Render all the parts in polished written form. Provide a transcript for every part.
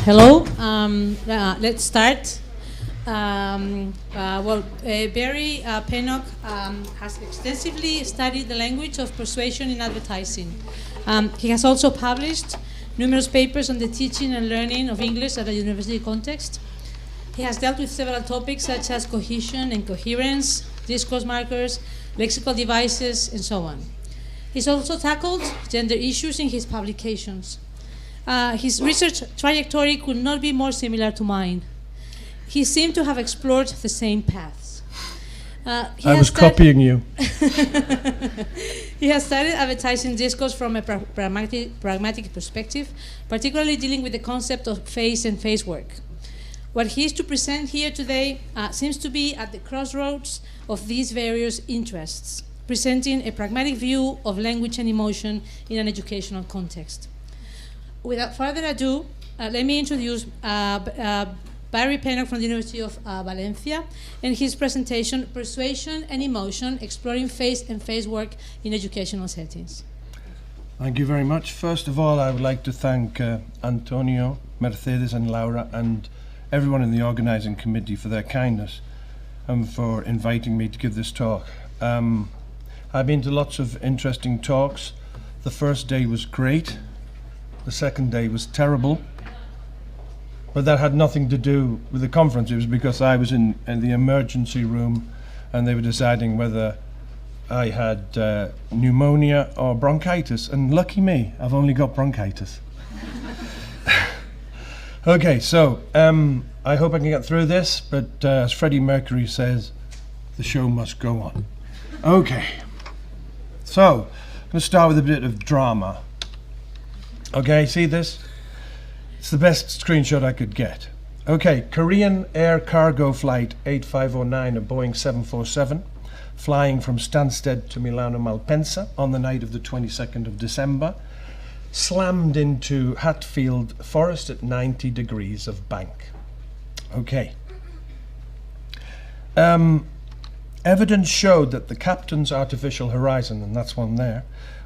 Hello. Let's start. Barry Pennock has extensively studied the language of persuasion in advertising. He has also published numerous papers on the teaching and learning of English at a university context. He has dealt with several topics such as cohesion and coherence, discourse markers, lexical devices, and so on. He's also tackled gender issues in his publications. His research trajectory could not be more similar to mine. He seemed to have explored the same paths. I was copying you. He has studied advertising discourse from a pragmatic perspective, particularly dealing with the concept of face and facework. What he is to present here today seems to be at the crossroads of these various interests, presenting a pragmatic view of language and emotion in an educational context. Without further ado, let me introduce Barry Pennock from the University of Valencia and his presentation, Persuasion and Emotion, Exploring Face and Facework in Educational Settings. Thank you very much. First of all, I would like to thank Antonio, Mercedes and Laura and everyone in the organising committee for their kindness and for inviting me to give this talk. I've been to lots of interesting talks. The first day was great. The second day was terrible. But that had nothing to do with the conference. It was because I was in the emergency room and they were deciding whether I had pneumonia or bronchitis. And lucky me, I've only got bronchitis. Okay, so I hope I can get through this, but as Freddie Mercury says, the show must go on. Okay, so I'm going to start with a bit of drama. Okay, see this? It's the best screenshot I could get. Okay, Korean Air Cargo Flight 8509, a Boeing 747, flying from Stansted to Milano Malpensa on the night of the 22nd of December, slammed into Hatfield Forest at 90 degrees of bank. Okay. Evidence showed that the captain's artificial horizon, and that's one there,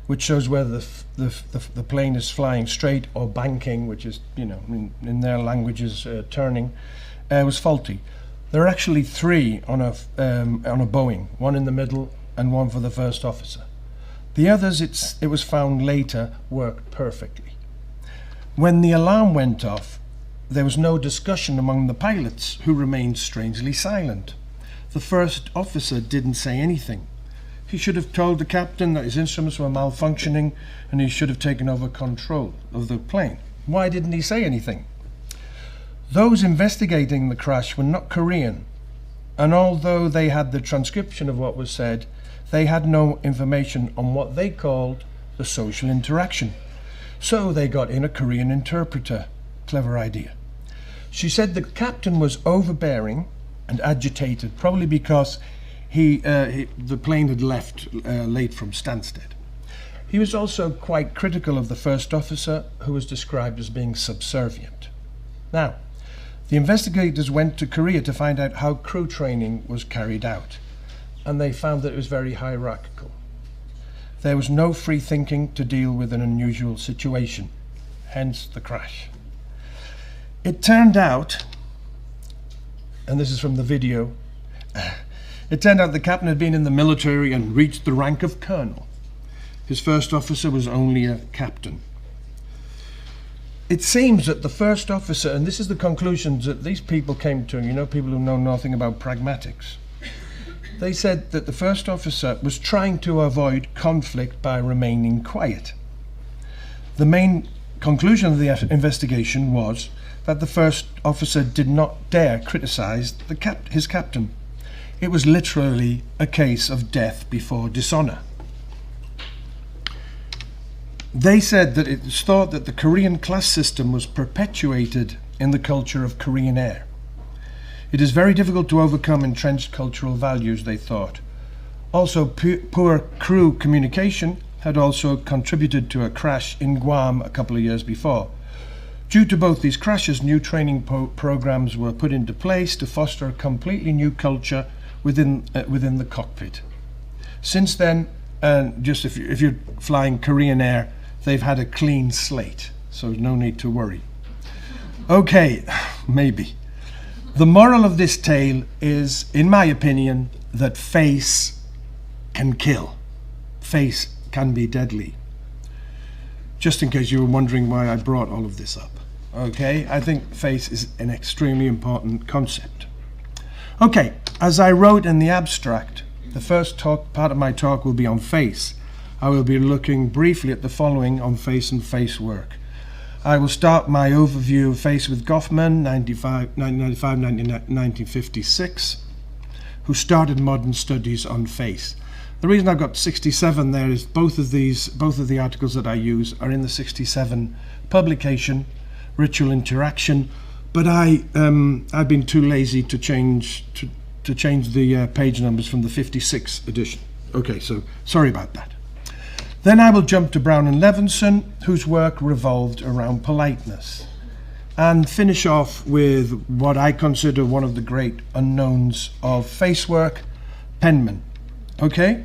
which shows whether the plane is flying straight or banking, which is, you know, in their languages, turning, was faulty. There are actually three on a Boeing, one in the middle and one for the first officer. The others, it was found later, worked perfectly. When the alarm went off, there was no discussion among the pilots, who remained strangely silent. The first officer didn't say anything. He should have told the captain that his instruments were malfunctioning and he should have taken over control of the plane. Why didn't he say anything? Those investigating the crash were not Korean, and although they had the transcription of what was said, they had no information on what they called the social interaction. So they got in a Korean interpreter. Clever idea. She said the captain was overbearing and agitated, probably because the plane had left late from Stansted. He was also quite critical of the first officer, who was described as being subservient. Now, the investigators went to Korea to find out how crew training was carried out, and they found that it was very hierarchical. There was no free thinking to deal with an unusual situation, hence the crash. It turned out, and this is from the video, it turned out the captain had been in the military and reached the rank of colonel. His first officer was only a captain. It seems that the first officer, and this is the conclusions that these people came to, you know, people who know nothing about pragmatics. They said that the first officer was trying to avoid conflict by remaining quiet. The main conclusion of the investigation was that the first officer did not dare criticize his captain. It was literally a case of death before dishonor. They said that it was thought that the Korean class system was perpetuated in the culture of Korean Air. It is very difficult to overcome entrenched cultural values, they thought. Also, poor crew communication had also contributed to a crash in Guam a couple of years before. Due to both these crashes, new training programs were put into place to foster a completely new culture within the cockpit. Since then, just if you're flying Korean Air, they've had a clean slate, so no need to worry. Okay, maybe. The moral of this tale is, in my opinion, that face can kill. Face can be deadly. Just in case you were wondering why I brought all of this up. Okay, I think face is an extremely important concept. Okay, as I wrote in the abstract, the first part of my talk will be on face. I will be looking briefly at the following on face and face work. I will start my overview of face with Goffman, 1956, who started modern studies on face. The reason I've got 67 there is both of the articles that I use are in the 67 publication, Ritual Interaction, but I've been too lazy to change the page numbers from the 56 edition. Okay, so sorry about that. Then I will jump to Brown and Levinson, whose work revolved around politeness, and finish off with what I consider one of the great unknowns of face work, Penman. Okay?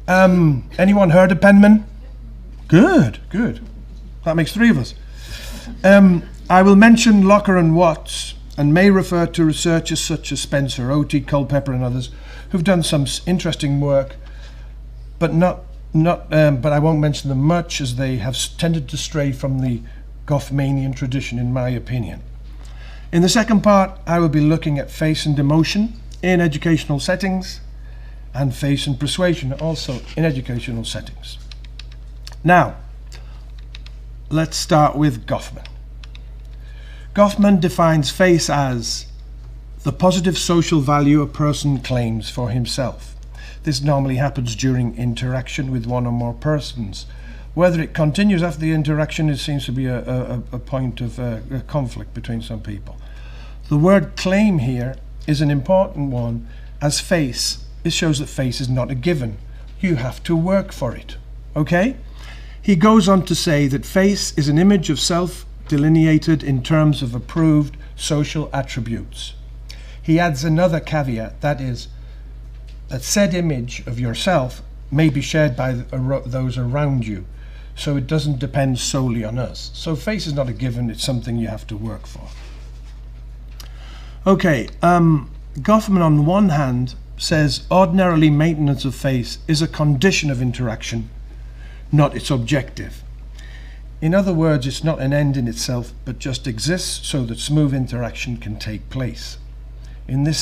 Anyone heard of Penman? Good. That makes 3 of us. I will mention Locker and Watts, and may refer to researchers such as Spencer, O.T. Culpeper and others who've done some interesting work, but but I won't mention them much, as they have tended to stray from the Goffmanian tradition, in my opinion. In the second part, I will be looking at face and emotion in educational settings, and face and persuasion also in educational settings. Now, let's start with Goffman. Goffman defines face as the positive social value a person claims for himself. This normally happens during interaction with one or more persons. Whether it continues after the interaction, it seems to be a point of a conflict between some people. The word claim here is an important one, as face, it shows that face is not a given. You have to work for it, okay? He goes on to say that face is an image of self delineated in terms of approved social attributes. He adds another caveat, that is, that said image of yourself may be shared by those around you, so it doesn't depend solely on us. So face is not a given, it's something you have to work for. Okay, Goffman on one hand says ordinarily maintenance of face is a condition of interaction, not its objective. In other words, it's not an end in itself, but just exists so that smooth interaction can take place. In this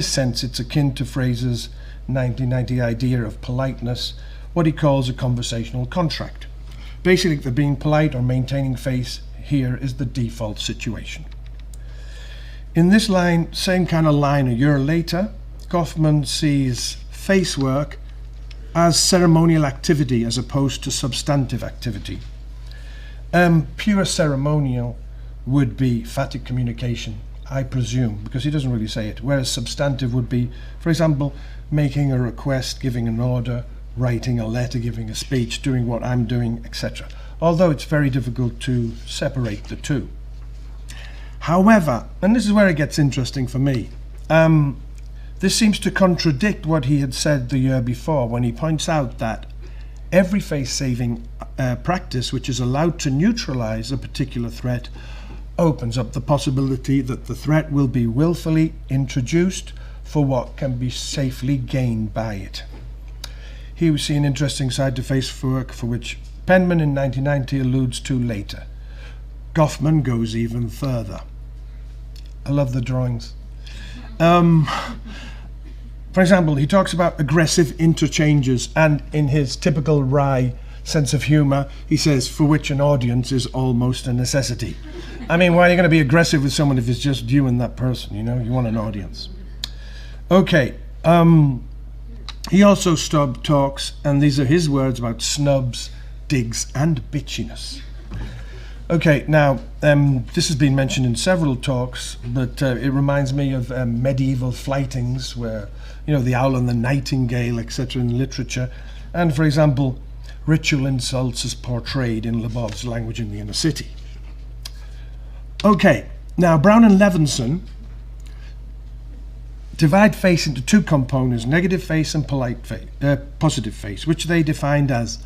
sense, it's akin to Fraser's 1990 idea of politeness, what he calls a conversational contract. Basically, the being polite or maintaining face here is the default situation. In this line, same kind of line a year later, Goffman sees face work as ceremonial activity as opposed to substantive activity. Pure ceremonial would be phatic communication, I presume, because he doesn't really say it, whereas substantive would be, for example, making a request, giving an order, writing a letter, giving a speech, doing what I'm doing, etc. Although it's very difficult to separate the two. However, and this is where it gets interesting for me, this seems to contradict what he had said the year before when he points out that every face-saving practice which is allowed to neutralize a particular threat opens up the possibility that the threat will be willfully introduced for what can be safely gained by it. Here we see an interesting side to face work for which Penman in 1990 alludes to later. Goffman goes even further. I love the drawings. For example, he talks about aggressive interchanges, and in his typical wry sense of humor, he says, for which an audience is almost a necessity. I mean, why are you going to be aggressive with someone if it's just you and that person, you know? You want an audience. Okay, he also talks, and these are his words, about snubs, digs, and bitchiness. Okay, now, this has been mentioned in several talks, but it reminds me of medieval flightings where, you know, the owl and the nightingale, etc. in literature. And, for example, ritual insults as portrayed in Lebov's Language in the Inner City. Okay, now Brown and Levinson divide face into two components, negative face and positive face, which they defined as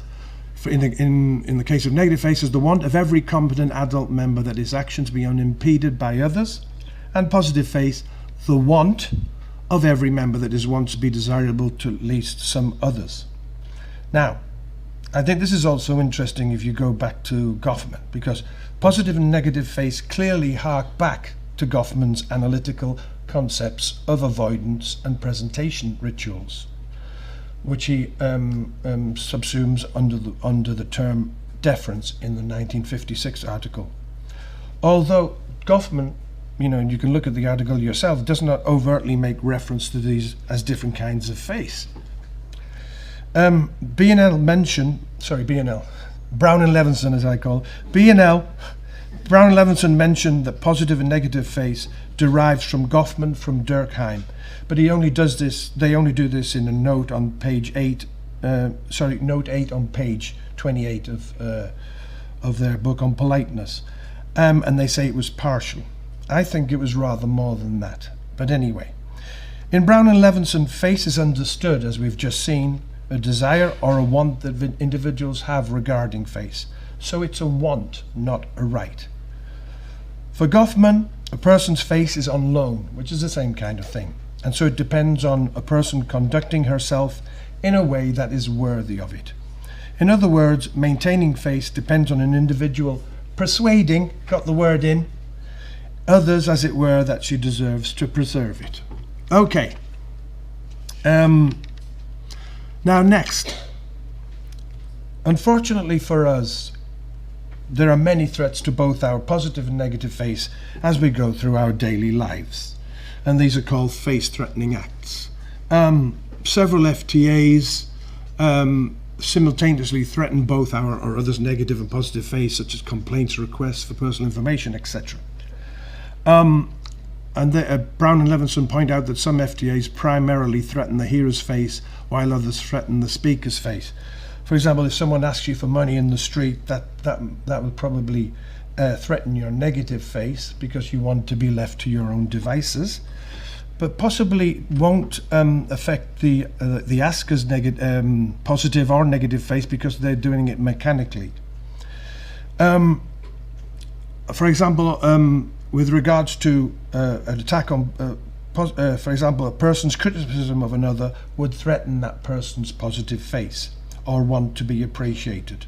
In the case of negative face, is the want of every competent adult member that his actions be unimpeded by others, and positive face, the want of every member that his wants be desirable to at least some others. Now, I think this is also interesting if you go back to Goffman, because positive and negative face clearly hark back to Goffman's analytical concepts of avoidance and presentation rituals, which he subsumes under the term deference in the 1956 article. Although Goffman, and you can look at the article yourself, does not overtly make reference to these as different kinds of face. Brown and Levinson, as I call it, Brown and Levinson mentioned that positive and negative face derives from Goffman from Durkheim, but they only do this in a note on page 8, note 8 on page 28 of their book on politeness, and they say it was partial. I think it was rather more than that, but anyway. In Brown and Levinson, face is understood, as we've just seen, a desire or a want that individuals have regarding face. So it's a want, not a right. For Goffman, a person's face is on loan, which is the same kind of thing. And so it depends on a person conducting herself in a way that is worthy of it. In other words, maintaining face depends on an individual persuading, got the word in, others, as it were, that she deserves to preserve it. Okay. Now next, unfortunately for us, there are many threats to both our positive and negative face as we go through our daily lives, and these are called face-threatening acts. Several FTAs simultaneously threaten both our or others' negative and positive face, such as complaints, requests for personal information, etc. Brown and Levinson point out that some FTAs primarily threaten the hearer's face, while others threaten the speaker's face. For example, if someone asks you for money in the street, that will probably threaten your negative face because you want to be left to your own devices, but possibly won't affect the asker's positive or negative face because they're doing it mechanically. For example, with regards to an attack on, for example, a person's criticism of another would threaten that person's positive face or want to be appreciated.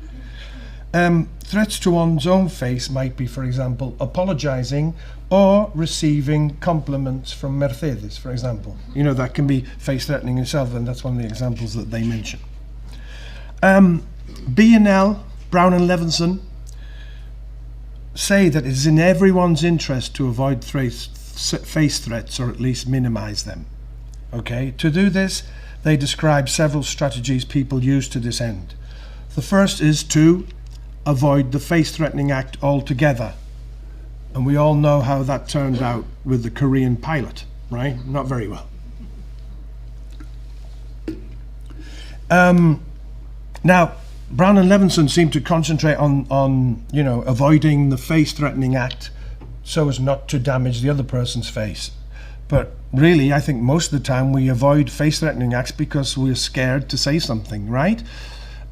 Threats to one's own face might be, for example, apologizing or receiving compliments from Mercedes, for example. That can be face-threatening itself, and that's one of the examples that they mention. B&L, Brown and Levinson, say that it is in everyone's interest to avoid face threats, or at least minimize them. Okay, to do this, they describe several strategies people use to this end. The first is to avoid the face-threatening act altogether. And we all know how that turned out with the Korean pilot, right? Not very well. Now, Brown and Levinson seem to concentrate on avoiding the face-threatening act so as not to damage the other person's face. But really, I think most of the time we avoid face-threatening acts because we're scared to say something, right?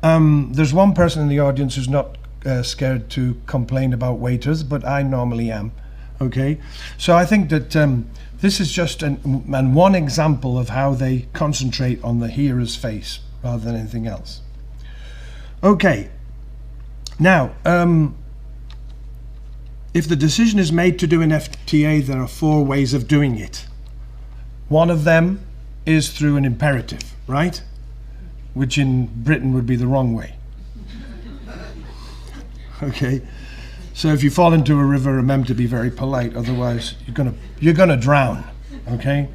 There's one person in the audience who's not scared to complain about waiters, but I normally am, okay? So I think that this is just one example of how they concentrate on the hearer's face rather than anything else. Okay, now, if the decision is made to do an FTA, there are 4 ways of doing it. One of them is through an imperative, right? Which in Britain would be the wrong way. Okay, so if you fall into a river, remember to be very polite, otherwise you're gonna drown, okay?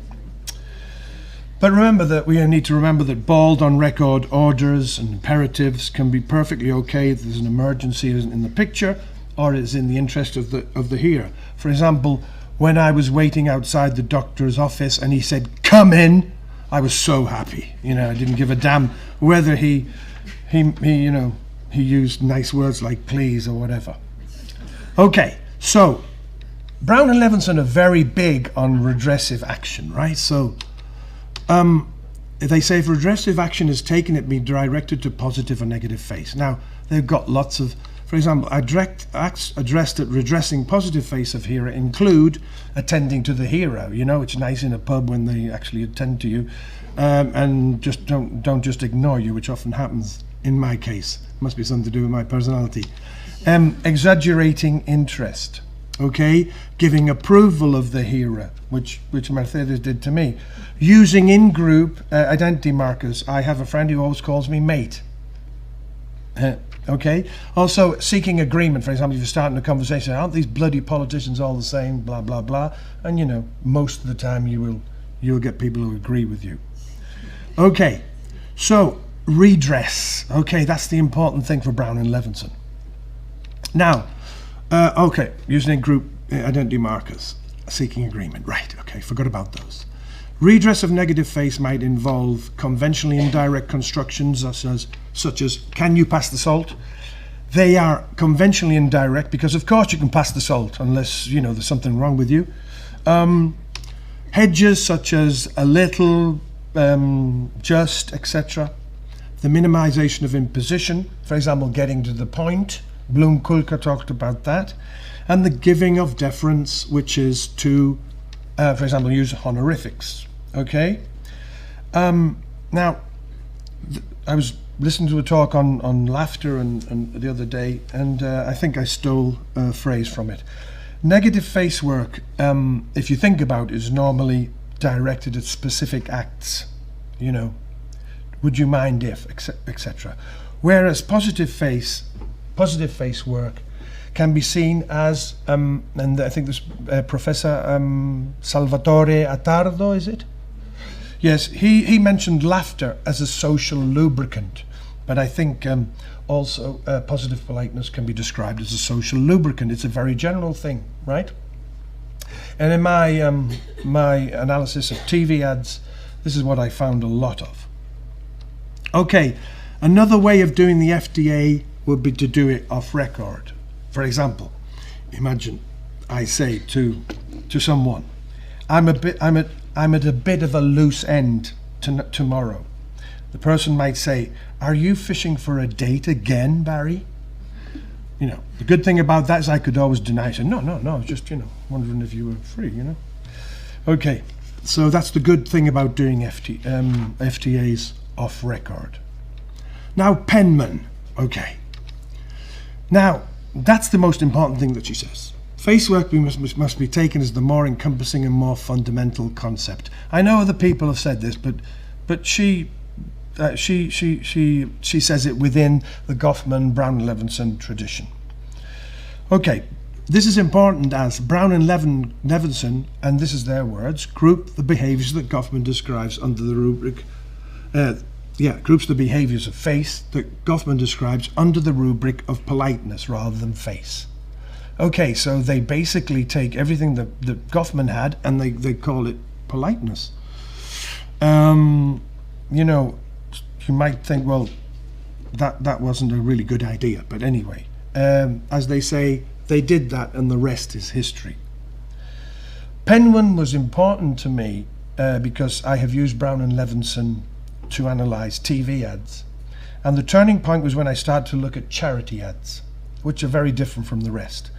But remember that we need to remember that bald on record orders and imperatives can be perfectly okay if there's an emergency in the picture or it's in the interest of the hearer. For example, when I was waiting outside the doctor's office and he said, "Come in," I was so happy. I didn't give a damn whether he used nice words like please or whatever. Okay, so Brown and Levinson are very big on redressive action, right? So they say if redressive action is taken, it be directed to positive or negative face. Now, they've got lots of, for example, acts addressed at redressing positive face of hearer include attending to the hero. You know, it's nice in a pub when they actually attend to you, and just don't just ignore you, which often happens in my case. Must be something to do with my personality. Exaggerating interest, okay? Giving approval of the hearer, which Mercedes did to me. Using in-group identity markers. I have a friend who always calls me mate. Okay? Also, seeking agreement. For example, if you're starting a conversation, aren't these bloody politicians all the same, blah, blah, blah. And, you know, most of the time you'll get people who agree with you. Okay, so redress. Okay, that's the important thing for Brown and Levinson. Now, okay, using in-group identity markers, seeking agreement. Right, okay, forgot about those. Redress of negative face might involve conventionally indirect constructions such as can you pass the salt? They are conventionally indirect because of course you can pass the salt unless, you know, there's something wrong with you. Hedges such as a little, just, etc. The minimization of imposition, for example, getting to the point. Bloom-Kulka talked about that. And the giving of deference, which is to, for example, use honorifics. Okay? Now, I was listening to a talk on laughter and the other day, and I think I stole a phrase from it. Negative face work, if you think about it, is normally directed at specific acts, you know, would you mind if, etc. Whereas positive face work can be seen as, and I think this Professor Salvatore Attardo, is it? Yes, he mentioned laughter as a social lubricant, but I think also positive politeness can be described as a social lubricant. It's a very general thing, right? And in my analysis of TV ads, this is what I found a lot of. Okay, another way of doing the FDA would be to do it off record. For example, imagine I say to someone, I'm at a bit of a loose end tomorrow. The person might say, are you fishing for a date again, Barry? You know, the good thing about that is I could always deny. Say, no, I was just, you know, wondering if you were free, you know. Okay, so that's the good thing about doing FTAs off record. Now, penman, okay. Now, that's the most important thing that she says. Facework must be taken as the more encompassing and more fundamental concept. I know other people have said this, but she says it within the Goffman, Brown and Levinson tradition. Okay, this is important as Brown and Levinson, and this is their words, group the behaviours that Goffman describes under the rubric. Groups the behaviours of face that Goffman describes under the rubric of politeness rather than face. Okay, so they basically take everything that Goffman had and they call it politeness. You know, you might think, well, that wasn't a really good idea, but anyway, as they say, they did that and the rest is history. Penman was important to me because I have used Brown and Levinson to analyse TV ads. And the turning point was when I started to look at charity ads, which are very different from the rest.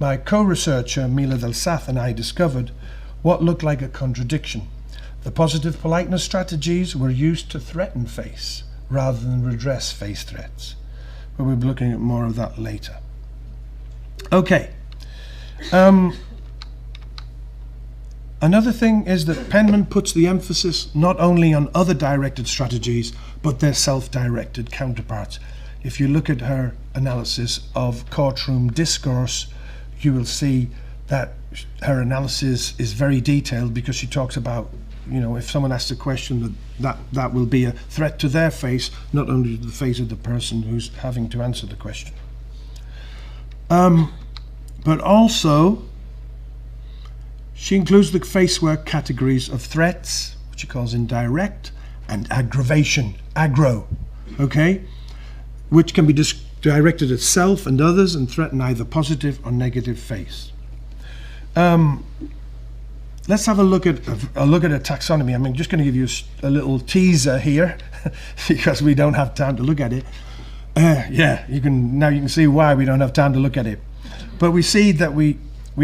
My co-researcher, Mila Del Sath, and I discovered what looked like a contradiction. The positive politeness strategies were used to threaten face rather than redress face threats. But we'll be looking at more of that later. Okay. Another thing is that Penman puts the emphasis not only on other directed strategies, but their self-directed counterparts. If you look at her analysis of courtroom discourse, you will see that her analysis is very detailed because she talks about, you know, if someone asks a question, that will be a threat to their face, not only to the face of the person who's having to answer the question. But also, she includes the facework categories of threats, which she calls indirect, and aggravation, aggro, okay, which can be directed at self and others and threaten either positive or negative face. Let's have a look at a taxonomy. I'm just going to give you a little teaser here because we don't have time to look at it. Yeah, you can see why we don't have time to look at it. But we see that we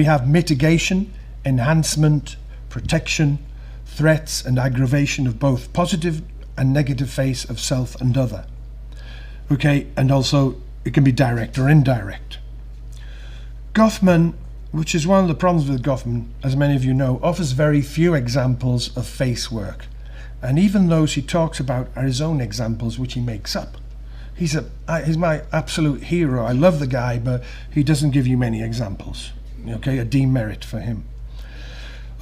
have mitigation, enhancement, protection, threats and aggravation of both positive and negative face of self and other. Okay, and also it can be direct or indirect. Goffman, which is one of the problems with Goffman, as many of you know, offers very few examples of face work. And even those he talks about are his own examples which he makes up. He's my absolute hero. I love the guy, but he doesn't give you many examples. Okay, a demerit for him.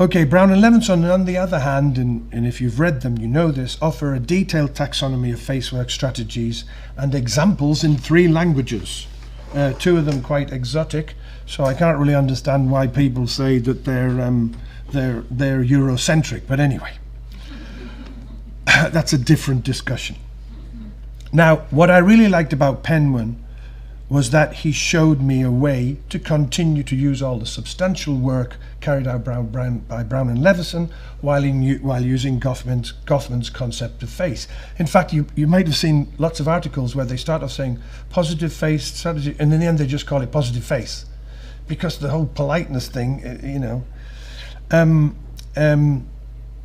Okay, Brown and Levinson, on the other hand, and if you've read them, you know this, offer a detailed taxonomy of facework strategies and examples in 3 languages. 2 of them quite exotic, so I can't really understand why people say that they're Eurocentric. But anyway, that's a different discussion. Now, what I really liked about Pennock was that he showed me a way to continue to use all the substantial work carried out by Brown and Levinson while using Goffman's concept of face. In fact, you might have seen lots of articles where they start off saying positive face strategy, and in the end they just call it positive face, because the whole politeness thing, in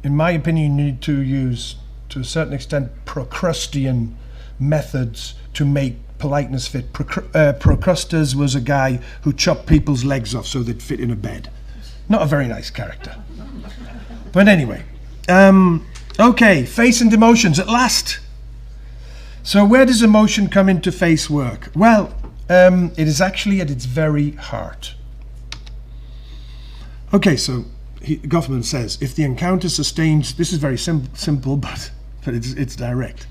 my opinion, you need to use, to a certain extent, Procrustean methods to make politeness fit. Procrustes was a guy who chopped people's legs off so they'd fit in a bed. Not a very nice character. But anyway, okay, face and emotions at last. So where does emotion come into face work? Well, it is actually at its very heart. Okay, so Goffman says, if the encounter sustains, this is very simple, but it's direct.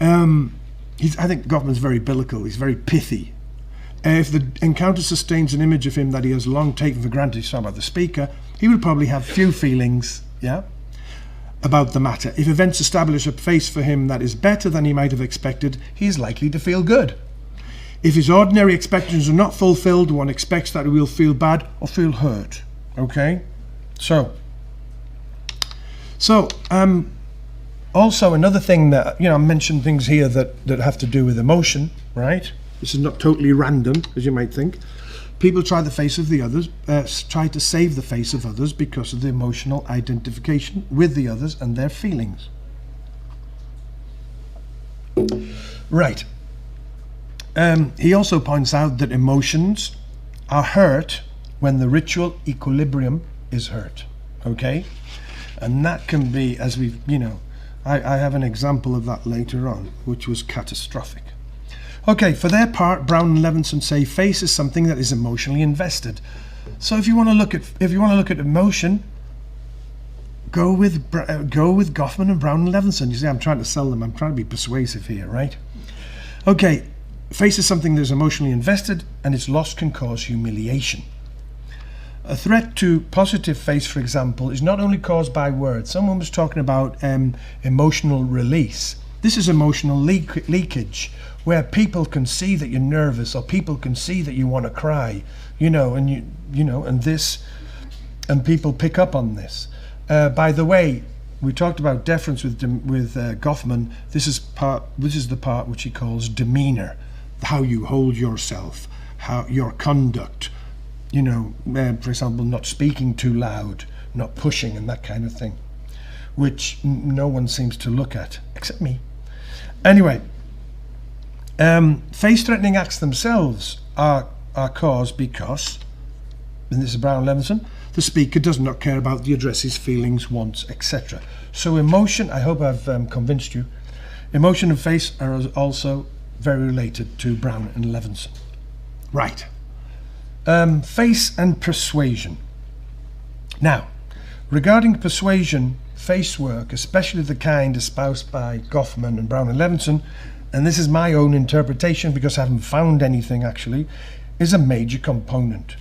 I think Goffman's very biblical, he's very pithy. If the encounter sustains an image of him that he has long taken for granted, he's talking about the speaker, he would probably have few feelings, about the matter. If events establish a face for him that is better than he might have expected, he is likely to feel good. If his ordinary expectations are not fulfilled, one expects that he will feel bad or feel hurt. Okay? So also another thing that, I mentioned things here that have to do with emotion, right? This is not totally random, as you might think. People try the face of the others, try to save the face of others because of the emotional identification with the others and their feelings. Right. He also points out that emotions are hurt when the ritual equilibrium is hurt, okay? And that can be, as we've, I have an example of that later on, which was catastrophic. Okay, for their part, Brown and Levinson say face is something that is emotionally invested. So if you want to look at emotion, go with Goffman and Brown and Levinson. You see, I'm trying to sell them. I'm trying to be persuasive here, right? Okay, face is something that is emotionally invested, and its loss can cause humiliation. A threat to positive face, for example, is not only caused by words. Someone was talking about emotional release. This is emotional leakage, where people can see that you're nervous, or people can see that you want to cry, and people pick up on this. By the way, we talked about deference with Goffman. This is the part which he calls demeanor, how you hold yourself, how your conduct. For example, not speaking too loud, not pushing, and that kind of thing, which no one seems to look at, except me. Anyway, face-threatening acts themselves are caused because, and this is Brown and Levinson, the speaker does not care about the addressee's feelings, wants, etc. So emotion, I hope I've convinced you, emotion and face are also very related to Brown and Levinson. Right. Face and persuasion. Now, regarding persuasion, face work, especially the kind espoused by Goffman and Brown and Levinson, and this is my own interpretation because I haven't found anything actually, is a major component.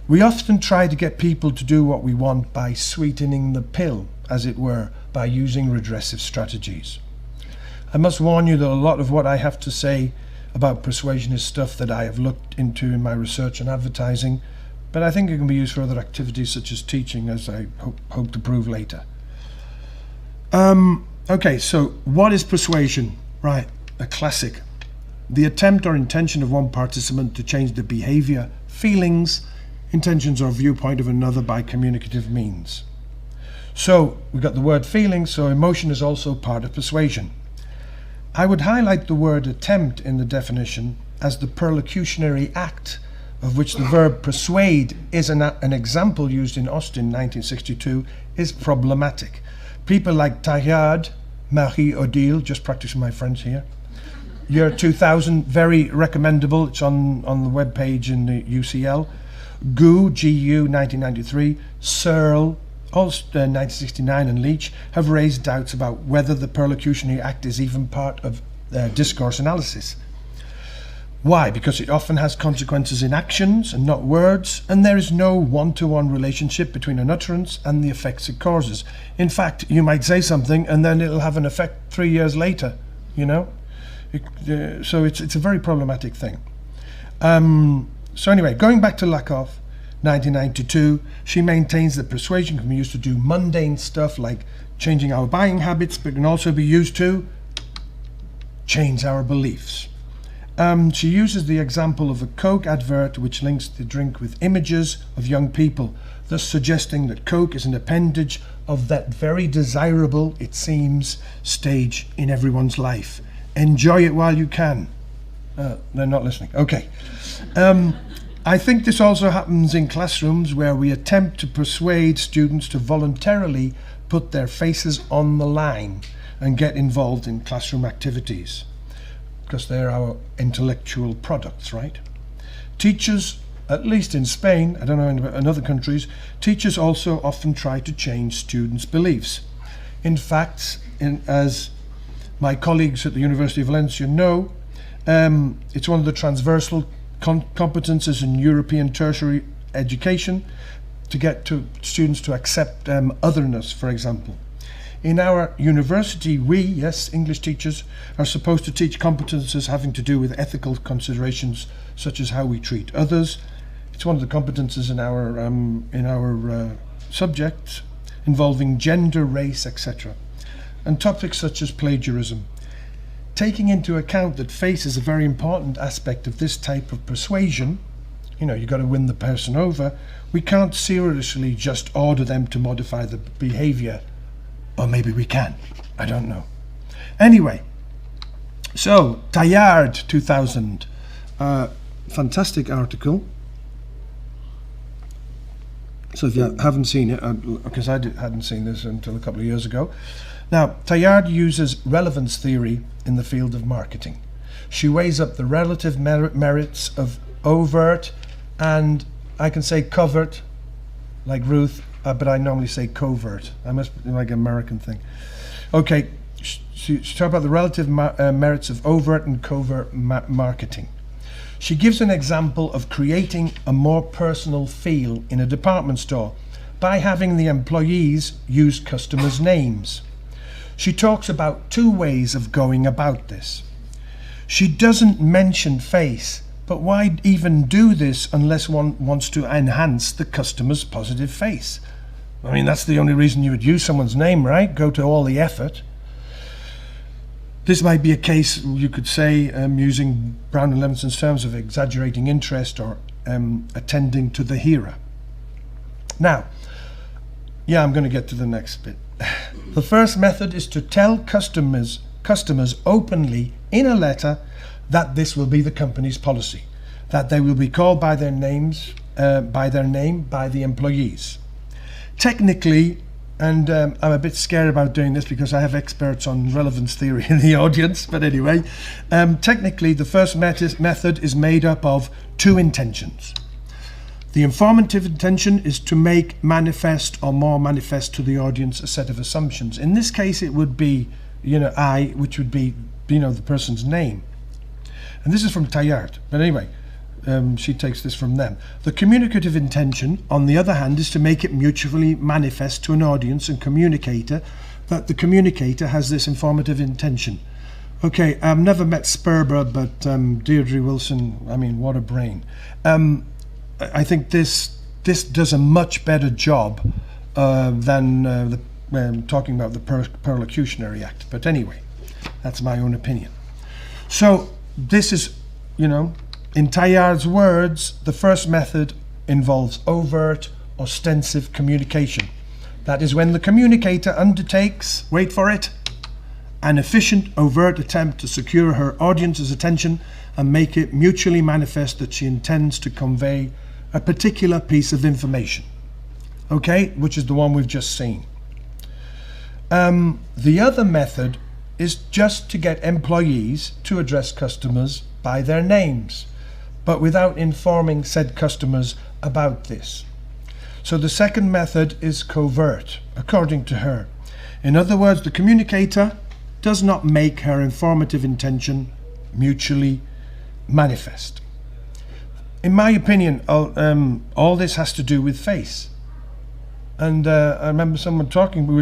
We often try to get people to do what we want by sweetening the pill, as it were, by using redressive strategies. I must warn you that a lot of what I have to say about persuasion is stuff that I have looked into in my research and advertising, but I think it can be used for other activities such as teaching, as I hope to prove later. Okay, so what is persuasion? Right, a classic. the attempt or intention of one participant to change the behavior, feelings, intentions or viewpoint of another by communicative means. So we've got the word feelings, so emotion is also part of persuasion. I would highlight the word attempt in the definition as the perlocutionary act, of which the verb persuade is an example used in Austin 1962, is problematic. People like Taillard, Marie-Odile, just practicing my French here, year 2000, very recommendable, it's on the web page in the UCL. Gu, G-U, 1993, Searle, also 1969, and Leach have raised doubts about whether the perlocutionary act is even part of discourse analysis. Why? Because it often has consequences in actions and not words, and there is no one-to-one relationship between an utterance and the effects it causes. In fact, you might say something and then it'll have an effect 3 years later, you know? So it's a very problematic thing. So anyway, going back to Lakoff, 1992, she maintains that persuasion can be used to do mundane stuff like changing our buying habits, but can also be used to change our beliefs. She uses the example of a Coke advert which links the drink with images of young people, thus suggesting that Coke is an appendage of that very desirable, it seems, stage in everyone's life. Enjoy it while you can. They're not listening. Okay. I think this also happens in classrooms where we attempt to persuade students to voluntarily put their faces on the line and get involved in classroom activities, because they're our intellectual products, right? Teachers, at least in Spain, I don't know in other countries, teachers also often try to change students' beliefs. In fact, as my colleagues at the University of Valencia know, it's one of the transversal competences in European tertiary education to get to students to accept otherness, for example. In our university, we, yes, English teachers, are supposed to teach competences having to do with ethical considerations such as how we treat others. It's one of the competences in our subjects involving gender, race, etc. And topics such as plagiarism. Taking into account that face is a very important aspect of this type of persuasion, you know, you've got to win the person over, we can't seriously just order them to modify the behavior. Or maybe we can, I don't know. Anyway, so Taillard 2000, fantastic article. So if you haven't seen it, because hadn't seen this until a couple of years ago. Now, Taillard uses relevance theory in the field of marketing. She weighs up the relative merits of overt and, I can say covert, like Ruth, but I normally say covert. I must be like an American thing. Okay, she talks about the relative merits of overt and covert marketing. She gives an example of creating a more personal feel in a department store by having the employees use customers' names. She talks about 2 ways of going about this. She doesn't mention face, but why even do this unless one wants to enhance the customer's positive face? I mean, that's the only reason you would use someone's name, right? Go to all the effort. This might be a case, you could say, using Brown and Levenson's terms of exaggerating interest or attending to the hearer. Now, yeah, I'm going to get to the next bit. The first method is to tell customers openly in a letter that this will be the company's policy, that they will be called by their names, by the employees. Technically, and I'm a bit scared about doing this because I have experts on relevance theory in the audience, but anyway, technically the first method is made up of 2 intentions. The informative intention is to make manifest or more manifest to the audience a set of assumptions. In this case, it would be, I, which would be, the person's name. And this is from Taillard. But anyway, she takes this from them. The communicative intention, on the other hand, is to make it mutually manifest to an audience and communicator that the communicator has this informative intention. Okay, I've never met Sperber, but Deirdre Wilson, I mean, what a brain. I think this does a much better job than talking about the perlocutionary act. But anyway, that's my own opinion. So this is, in Taillard's words, the first method involves overt, ostensive communication. That is when the communicator undertakes, wait for it, an efficient, overt attempt to secure her audience's attention and make it mutually manifest that she intends to convey a particular piece of information. Okay, which is the one we've just seen. The other method is just to get employees to address customers by their names, but without informing said customers about this. So the second method is covert, according to her. In other words, the communicator does not make her informative intention mutually manifest. In my opinion, all this has to do with face. And I remember we were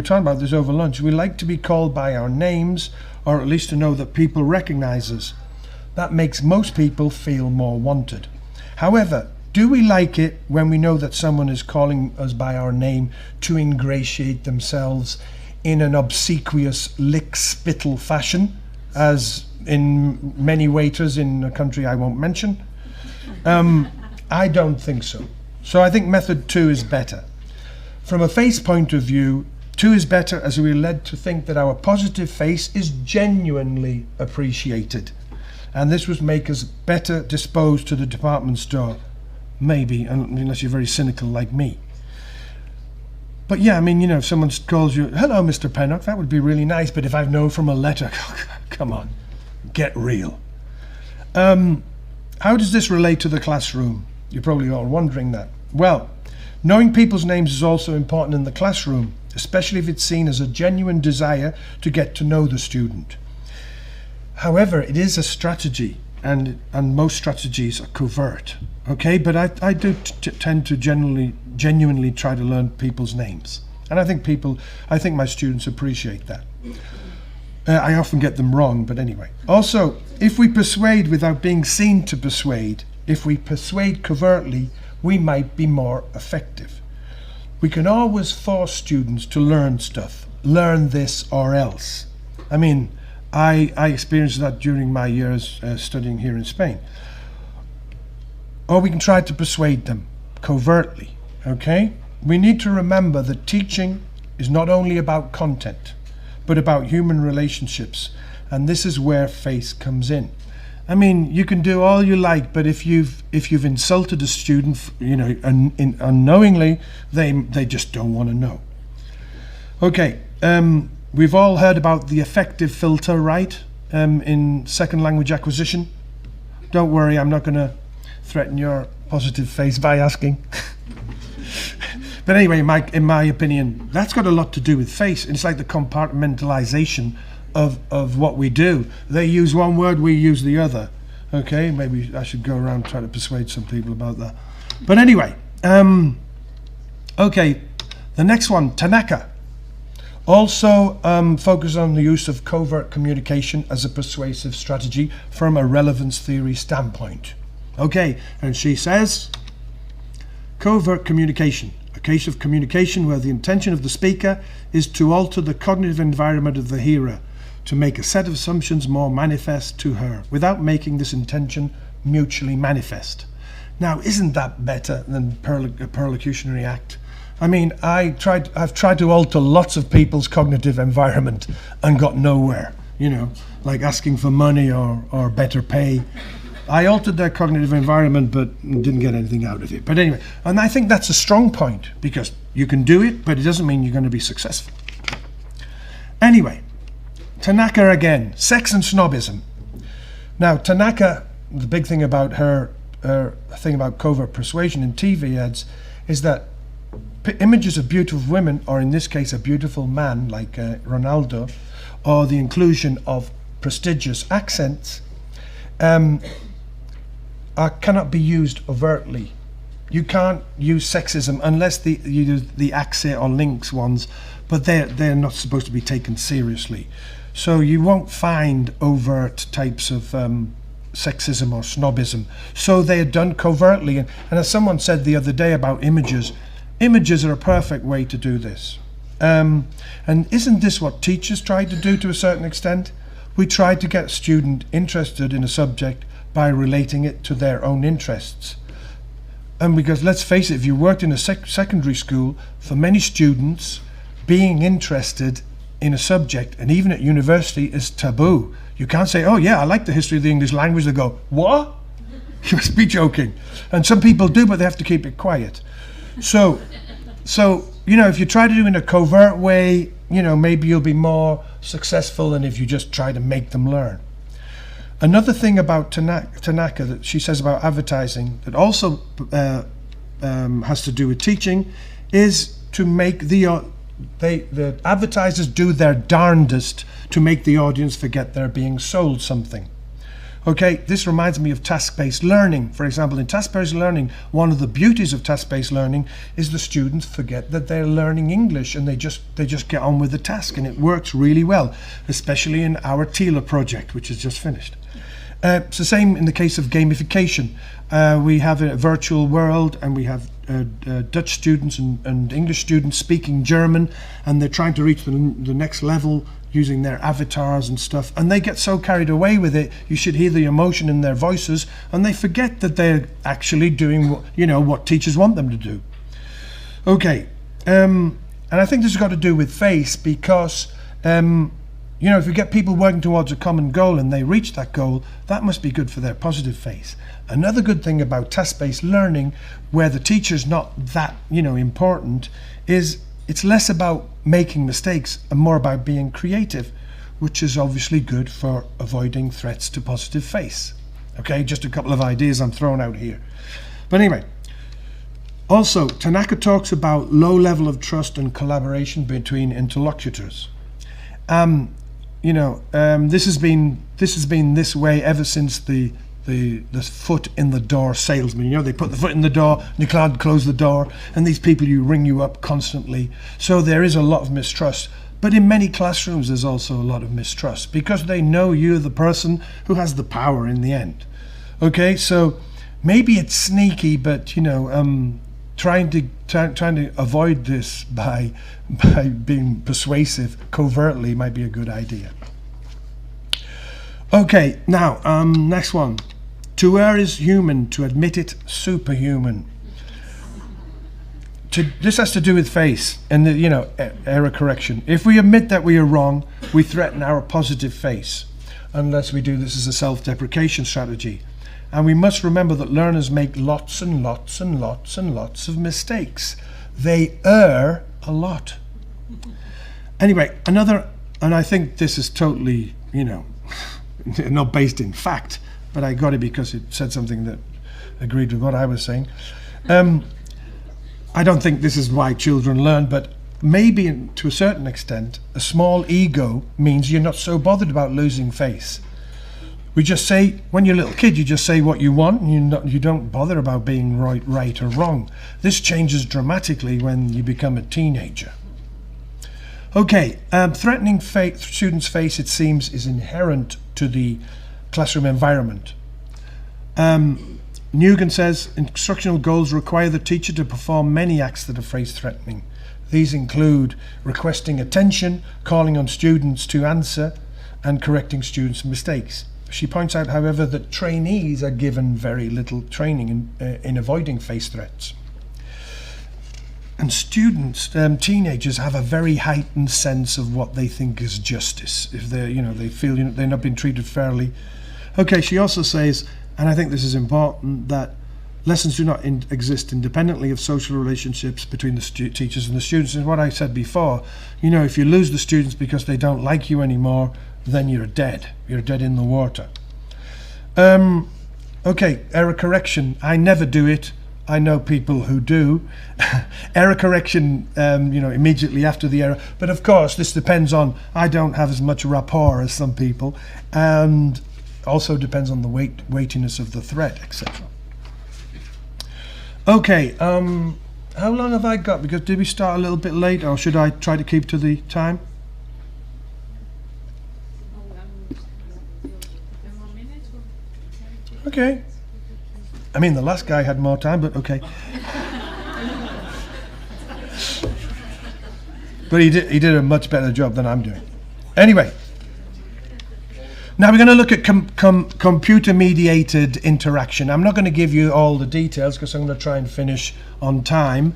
talking about this over lunch. We like to be called by our names, or at least to know that people recognize us. That makes most people feel more wanted. However, do we like it when we know that someone is calling us by our name to ingratiate themselves in an obsequious lick-spittle fashion, as in many waiters in a country I won't mention? I don't think so. So I think method 2 is better. From a face point of view, 2 is better as we are led to think that our positive face is genuinely appreciated. And this would make us better disposed to the department store. Maybe, unless you're very cynical like me. But yeah, if someone calls you, hello, Mr. Pennock, that would be really nice. But if I know from a letter, come on, get real. How does this relate to the classroom? You're probably all wondering that. Well, knowing people's names is also important in the classroom, especially if it's seen as a genuine desire to get to know the student. However, it is a strategy, and most strategies are covert. Okay, but I do tend to genuinely try to learn people's names, and I think my students appreciate that. I often get them wrong, but anyway. Also, if we persuade without being seen to persuade, if we persuade covertly, we might be more effective. We can always force students to learn stuff, learn this or else. I experienced that during my years studying here in Spain. Or we can try to persuade them covertly, okay? We need to remember that teaching is not only about content, but about human relationships, and this is where face comes in. You can do all you like, but if you've insulted a student, unknowingly, they just don't want to know. Okay, we've all heard about the affective filter, right? In second language acquisition. Don't worry, I'm not going to threaten your positive face by asking. But anyway, in my opinion, that's got a lot to do with face. It's like the compartmentalization of what we do. They use one word, we use the other. Okay, maybe I should go around trying to persuade some people about that. But anyway, okay, the next one, Tanaka. Also focus on the use of covert communication as a persuasive strategy from a relevance theory standpoint. Okay, and she says, covert communication, a case of communication where the intention of the speaker is to alter the cognitive environment of the hearer, to make a set of assumptions more manifest to her, without making this intention mutually manifest. Now, isn't that better than a perlocutionary act? I've tried to alter lots of people's cognitive environment and got nowhere, like asking for money or better pay. I altered their cognitive environment, but didn't get anything out of it. But anyway, and I think that's a strong point, because you can do it, but it doesn't mean you're going to be successful. Anyway, Tanaka again, sex and snobism. Now, Tanaka, the big thing about her thing about covert persuasion in TV ads is that images of beautiful women, or in this case a beautiful man like Ronaldo, or the inclusion of prestigious accents, cannot be used overtly. You can't use sexism unless you use the accent or links ones, but they're not supposed to be taken seriously. So you won't find overt types of sexism or snobism. So they're done covertly. And as someone said the other day about images are a perfect way to do this. And isn't this what teachers try to do to a certain extent? we try to get a student interested in a subject by relating it to their own interests. And because let's face it, if you worked in a secondary school, for many students, being interested in a subject, and even at university, is taboo. You can't say, oh yeah, I like the history of the English language. They go, what? You must be joking. And some people do, but they have to keep it quiet. So, you know, if you try to do it in a covert way, you know, maybe you'll be more successful than if you just try to make them learn. Another thing about Tanaka that she says about advertising that also has to do with teaching is to make the advertisers do their darndest to make the audience forget they're being sold something. Okay, this reminds me of task-based learning. For example, in task-based learning, one of the beauties of task-based learning is the students forget that they're learning English and they just get on with the task, and it works really well, especially in our TILA project, which is just finished. It's the same in the case of gamification. We have a virtual world, and we have Dutch students and English students speaking German, and they're trying to reach the next level using their avatars and stuff, and they get so carried away with it, you should hear the emotion in their voices, and they forget that they're actually doing what teachers want them to do. Okay, and I think this has got to do with face, because if you get people working towards a common goal and they reach that goal, that must be good for their positive face. Another good thing about task-based learning, where the teacher's not that important, is it's less about making mistakes and more about being creative, which is obviously good for avoiding threats to positive face. Okay, just a couple of ideas I'm throwing out here. But anyway, also Tanaka talks about low level of trust and collaboration between interlocutors. This has been this way ever since the foot in the door salesman. They put the foot in the door and you can't close the door, and these people ring you up constantly. So there is a lot of mistrust. But in many classrooms there's also a lot of mistrust, because they know you're the person who has the power in the end. Okay, so maybe it's sneaky, but trying to avoid this by being persuasive covertly might be a good idea. Okay, now next one. To err is human, to admit it superhuman. This has to do with face and error correction. If we admit that we are wrong, we threaten our positive face, unless we do this as a self-deprecation strategy. And we must remember that learners make lots and lots and lots and lots of mistakes. They err a lot. Anyway, and I think this is totally, not based in fact, but I got it because it said something that agreed with what I was saying. I don't think this is why children learn, but maybe to a certain extent, a small ego means you're not so bothered about losing face. We just say, when you're a little kid, you just say what you want, and you don't bother about being right or wrong. This changes dramatically when you become a teenager. Okay, threatening students' face, it seems, is inherent to the classroom environment. Nugent says, instructional goals require the teacher to perform many acts that are face-threatening. These include requesting attention, calling on students to answer, and correcting students' mistakes. She points out, however, that trainees are given very little training in avoiding face threats. And students, teenagers, have a very heightened sense of what they think is justice. If they feel they're not being treated fairly. Okay, she also says, and I think this is important, that lessons do not exist independently of social relationships between the teachers and the students. And what I said before, if you lose the students because they don't like you anymore, then you're dead. You're dead in the water. Okay, error correction. I never do it. I know people who do. Error correction, immediately after the error. But of course, this depends on, I don't have as much rapport as some people, and also depends on the weightiness of the threat, etc. Okay, how long have I got? Because did we start a little bit late, or should I try to keep to the time? Okay. I mean, the last guy had more time, but okay. But he did a much better job than I'm doing. Anyway, Now we're going to look at computer-mediated interaction. I'm not going to give you all the details because I'm going to try and finish on time.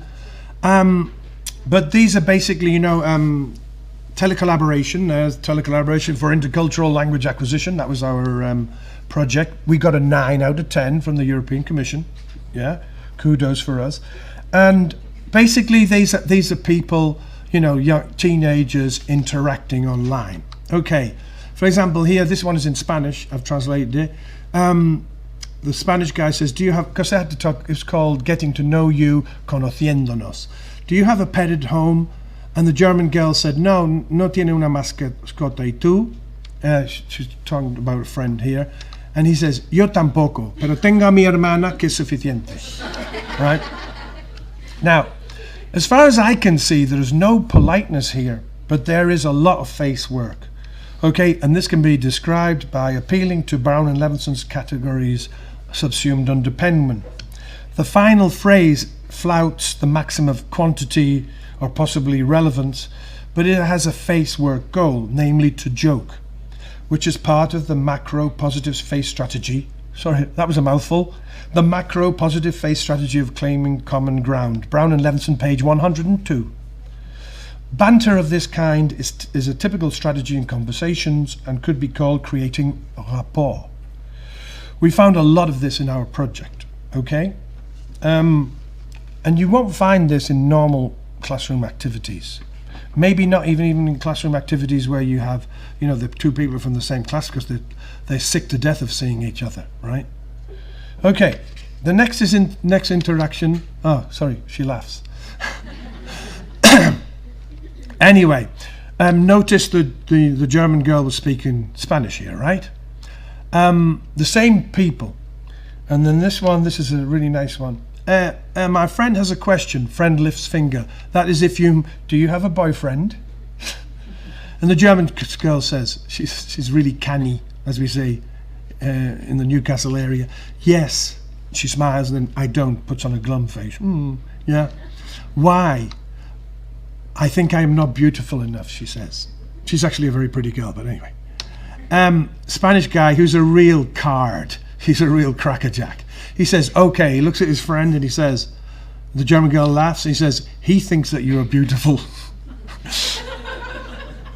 But these are basically, telecollaboration. There's telecollaboration for intercultural language acquisition. That was our project. We got a 9 out of 10 from the European Commission. Yeah, kudos for us. And basically, these are people, young teenagers interacting online. Okay. For example, here, this one is in Spanish. I've translated it. The Spanish guy says, do you have, because I had to talk, it's called Getting to Know You, Conociéndonos. Do you have a pet at home? And the German girl said, no, no tiene una mascota. ¿Y tú? She's talking about a friend here. And he says, yo tampoco, pero tengo a mi hermana que es suficiente. Right? Now, as far as I can see, there is no politeness here, but there is a lot of face work. Okay, and this can be described by appealing to Brown and Levenson's categories subsumed under Penman. The final phrase flouts the maxim of quantity or possibly relevance, but it has a face work goal, namely to joke, which is part of the macro positive face strategy. Sorry, that was a mouthful. The macro positive face strategy of claiming common ground. Brown and Levenson, page 102. Banter of this kind is a typical strategy in conversations and could be called creating rapport. We found a lot of this in our project, okay? And you won't find this in normal classroom activities. Maybe not even in classroom activities where you have, the two people from the same class because they're sick to death of seeing each other, right? Okay, the next interaction. Oh, sorry, she laughs. Anyway, notice that the German girl was speaking Spanish here, right? The same people. And then this is a really nice one. My friend has a question. Friend lifts finger. That is do you have a boyfriend? And the German girl says, she's really canny, as we say in the Newcastle area. Yes. She smiles and then I don't, puts on a glum face. Yeah. Why? I think I am not beautiful enough, she says. She's actually a very pretty girl, but anyway. Spanish guy who's a real card. He's a real crackerjack. He says, okay, he looks at his friend and he says, the German girl laughs and he says, he thinks that you're beautiful.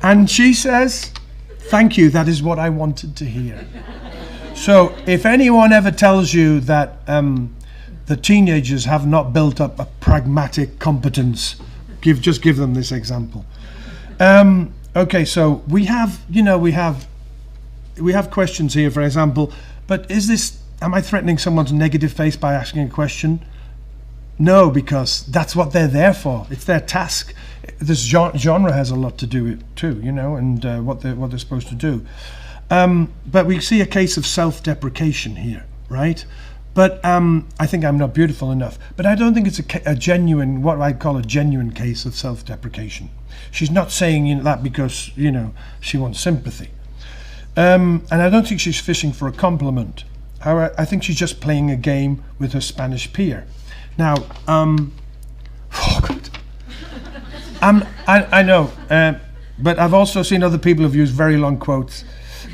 And she says, thank you, that is what I wanted to hear. So if anyone ever tells you that the teenagers have not built up a pragmatic competence, just give them this example. Okay, so we have questions here, for example, but am I threatening someone's negative face by asking a question? No, because that's what they're there for. It's their task. This genre has a lot to do with it too, and what they're supposed to do. But we see a case of self-deprecation here, right? But I think I'm not beautiful enough. But I don't think it's a genuine, what I call a genuine case of self-deprecation. She's not saying that because, she wants sympathy. And I don't think she's fishing for a compliment. However, I think she's just playing a game with her Spanish peer. Now, oh God. I know, but I've also seen other people who've used very long quotes.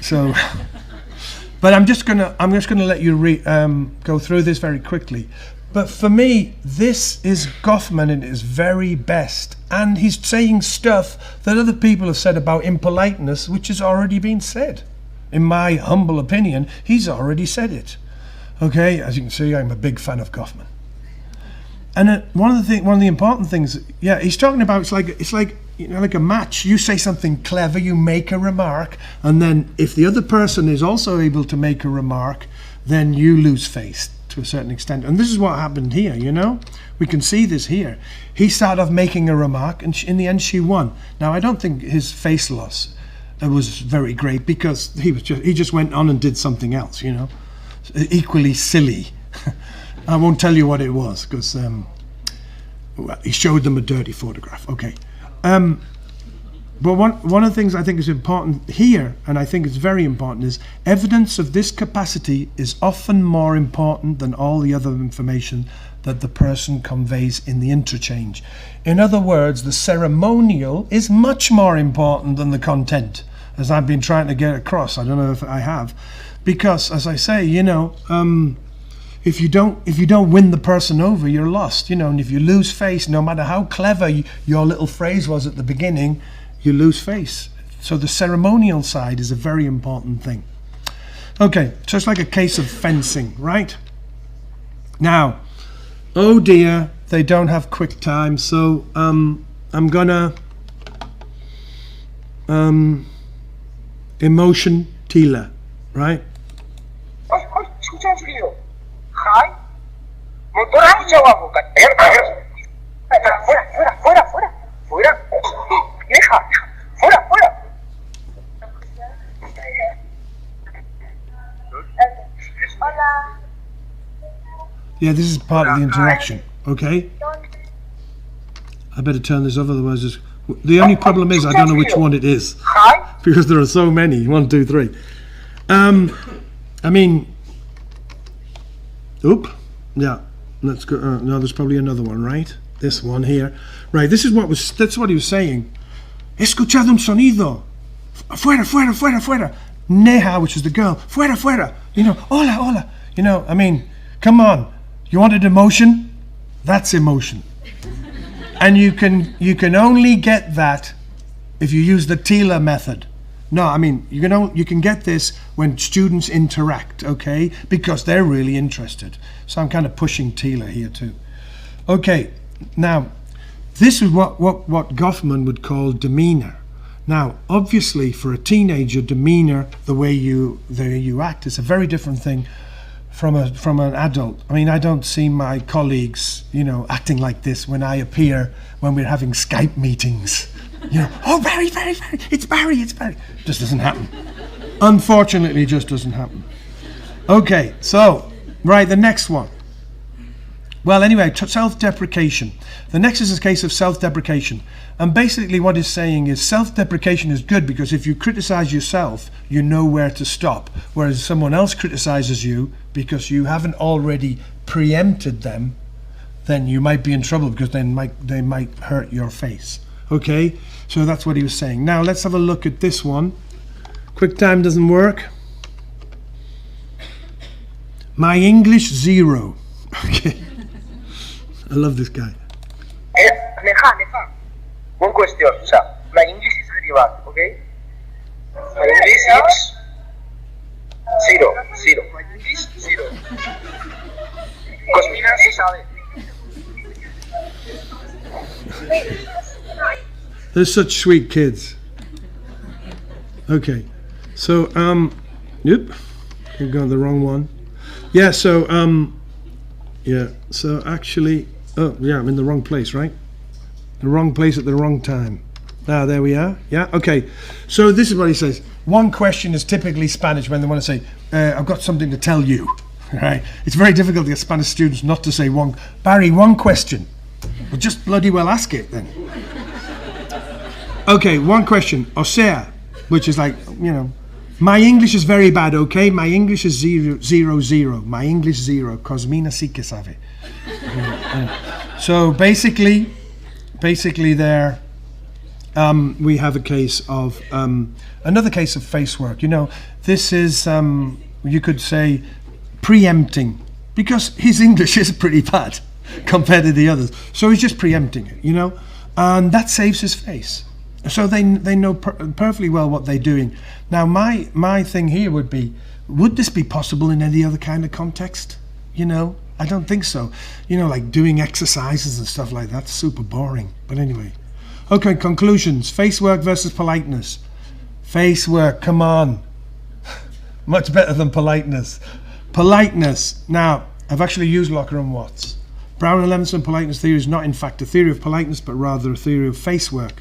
So, but I'm just gonna let you go through this very quickly. But for me, this is Goffman at his very best, and he's saying stuff that other people have said about impoliteness, which has already been said. In my humble opinion, he's already said it. Okay, as you can see, I'm a big fan of Goffman. And one of the important things, he's talking about it's like like a match. You say something clever, you make a remark, and then if the other person is also able to make a remark, then you lose face to a certain extent. And this is what happened here. We can see this here. He started off making a remark, and in the end, she won. Now, I don't think his face loss was very great because he just went on and did something else. Equally silly. I won't tell you what it was because he showed them a dirty photograph. Okay. But one of the things I think is important here, and I think it's very important, is evidence of this capacity is often more important than all the other information that the person conveys in the interchange. In other words, the ceremonial is much more important than the content. as I've been trying to get across. I don't know if I have, because as I say, you know, if you don't win the person over, you're lost, you know. And if you lose face, no matter how clever your little phrase was at the beginning, you lose face. So the ceremonial side is a very important thing. Okay, so it's like a case of fencing, right? Now, oh dear, they don't have quick time, so I'm gonna emotion tila, right? Hai, motor escucha a boca. Fuera, fuera, fuera, fuera, fuera. Deja, fuera, fuera. Hola. Yeah, this is part of the interaction, okay? I better turn this off, otherwise the only problem is I don't know which one it is. Because there are so many, 1, 2, 3. I mean, oop, yeah, let's go, no, there's probably another one, right? This one here. Right, that's what he was saying. He escuchado un sonido. Fuera, fuera, fuera, fuera. Neha, which is the girl. Fuera, fuera. You know, hola, hola. You know, I mean, come on. You wanted emotion? That's emotion. And you can only get that if you use the Tila method. No, I mean, you can get this when students interact, okay? Because they're really interested. So I'm kind of pushing Tila here too. Okay, now, this is what Goffman would call demeanor. Now, obviously, for a teenager, demeanor, the way you act, is a very different thing from an adult. I mean, I don't see my colleagues, you know, acting like this when I appear when we're having Skype meetings. You know, oh, Barry, it's Barry. Just doesn't happen. Unfortunately, it just doesn't happen. Okay, so, right, the next one. Well, anyway, self-deprecation. The next is a case of self-deprecation. And basically what he's saying is self-deprecation is good because if you criticize yourself, you know where to stop. Whereas someone else criticizes you because you haven't already preempted them, then you might be in trouble because they might hurt your face. Okay, so that's what he was saying. Now let's have a look at this one. QuickTime doesn't work. My English 0. Okay, I love this guy. Neha. One question. So, my English is very bad, okay? My English is 0. My English 0. Cosmina sí sabe. They're such sweet kids. Okay, so yep, we're going the wrong one. Yeah, so yeah, so actually, oh yeah, I'm in the wrong place, right? The wrong place at the wrong time. Ah, there we are. Yeah, okay. So this is what he says. One question is typically Spanish when they want to say, I've got something to tell you. Right? It's very difficult to get Spanish students not to say Barry, one question. Well, just bloody well ask it then. Okay, one question. O sea, which is like, you know, my English is very bad, okay? My English is 0. My English 0. Cosmina sí que sabe. So basically there we have a case of another case of facework. You know, this is you could say preempting, because his English is pretty bad compared to the others. So he's just preempting it, you know, and that saves his face. So they know perfectly well what they're doing. Now my thing here would be, would this be possible in any other kind of context? You know, I don't think so. You know, like doing exercises and stuff like that, super boring. But anyway. Okay, conclusions. Facework versus politeness. Facework, come on. Much better than politeness. Politeness. Now, I've actually used Locker and Watts. Brown and Levinson politeness theory is not in fact a theory of politeness, but rather a theory of facework,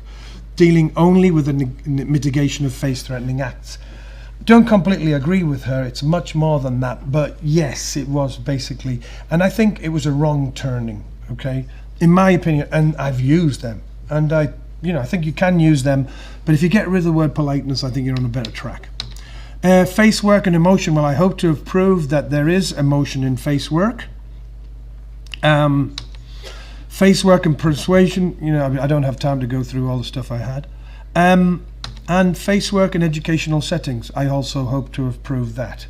dealing only with the mitigation of face-threatening acts. Don't completely agree with her, it's much more than that, but yes, it was basically, and I think it was a wrong turning, okay, in my opinion, and I've used them, and I think you can use them, but if you get rid of the word politeness, I think you're on a better track. Facework and emotion, well, I hope to have proved that there is emotion in facework. Facework and persuasion, you know, I don't have time to go through all the stuff I had. And And facework in educational settings, I also hope to have proved that.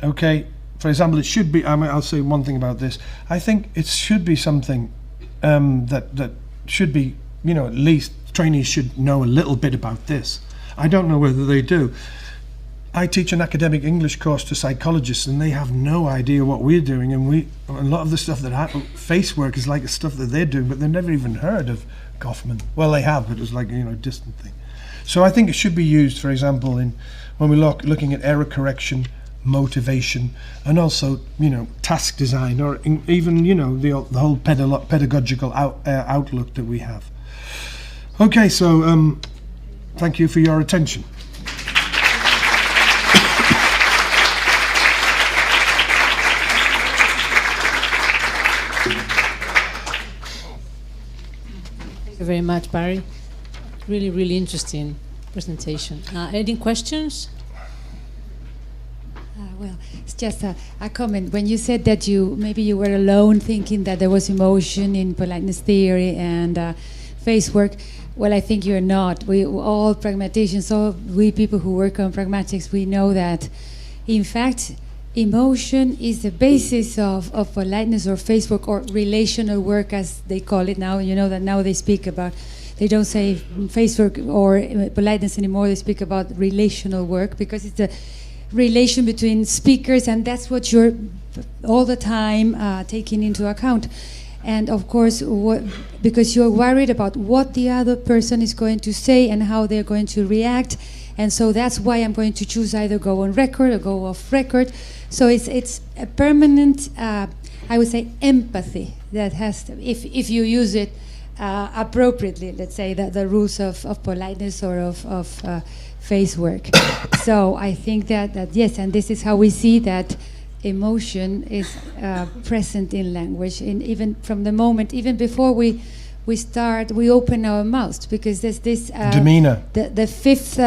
Okay, for example, it should be, I'll say one thing about this. I think it should be something that should be, at least trainees should know a little bit about this. I don't know whether they do. I teach an academic English course to psychologists, and they have no idea what we're doing, and a lot of the stuff that facework is like the stuff that they're doing, but they've never even heard of Goffman. Well, they have, but it was like a distant thing. So I think it should be used, for example, when we're looking at error correction, motivation, and also task design, or even the whole pedagogical outlook that we have. Okay, so thank you for your attention. Thank you very much, Barry. Really, really interesting presentation. Any questions? Well, it's just a comment. When you said that maybe you were alone thinking that there was emotion in politeness theory and facework, well, I think you're not. We all pragmaticians, all we people who work on pragmatics, we know that, in fact, emotion is the basis of politeness or facework or relational work, as they call it now. You know that now they speak about, they don't say facework or politeness anymore, they speak about relational work, because it's a relation between speakers, and that's what you're all the time taking into account. And of course, because you're worried about what the other person is going to say and how they're going to react, and so that's why I'm going to choose either go on record or go off record. So it's a permanent, I would say, empathy that has to, if you use it appropriately, let's say, the rules of politeness or of facework. So I think that yes, and this is how we see that emotion is present in language, and even from the moment, even before we start, we open our mouths, because there's this demeanor. The fifth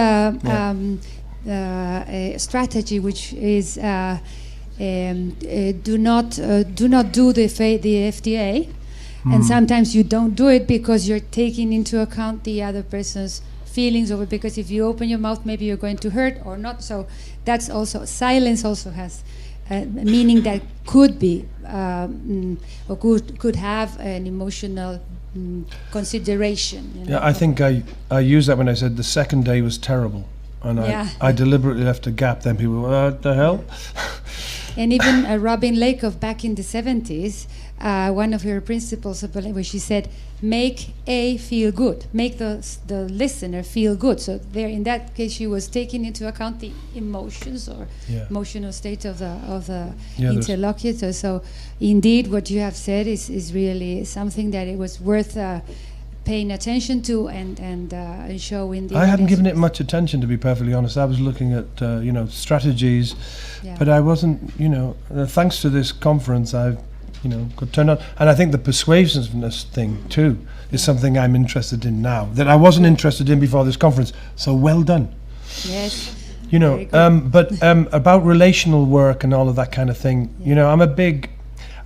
strategy, which is do not do the FDA, and sometimes you don't do it because you're taking into account the other person's feelings, or because if you open your mouth, maybe you're going to hurt or not. So that's also, silence also has meaning that could be or could have an emotional consideration. Yeah, I think I used that when I said the second day was terrible, and I deliberately left a gap. Then people were, what the hell? And even Robin Lakoff back in the 70s, one of her principles, where she said, make A feel good, make the listener feel good. So there, in that case, she was taking into account the emotions or emotional state of the interlocutor. So indeed, what you have said is really something that it was worth paying attention to and showing the. I hadn't given it much attention, to be perfectly honest. I was looking at strategies, but I wasn't. Thanks to this conference, I've got turned on, and I think the persuasiveness thing too is something I'm interested in now that I wasn't interested in before this conference. So well done. Yes. But about relational work and all of that kind of thing.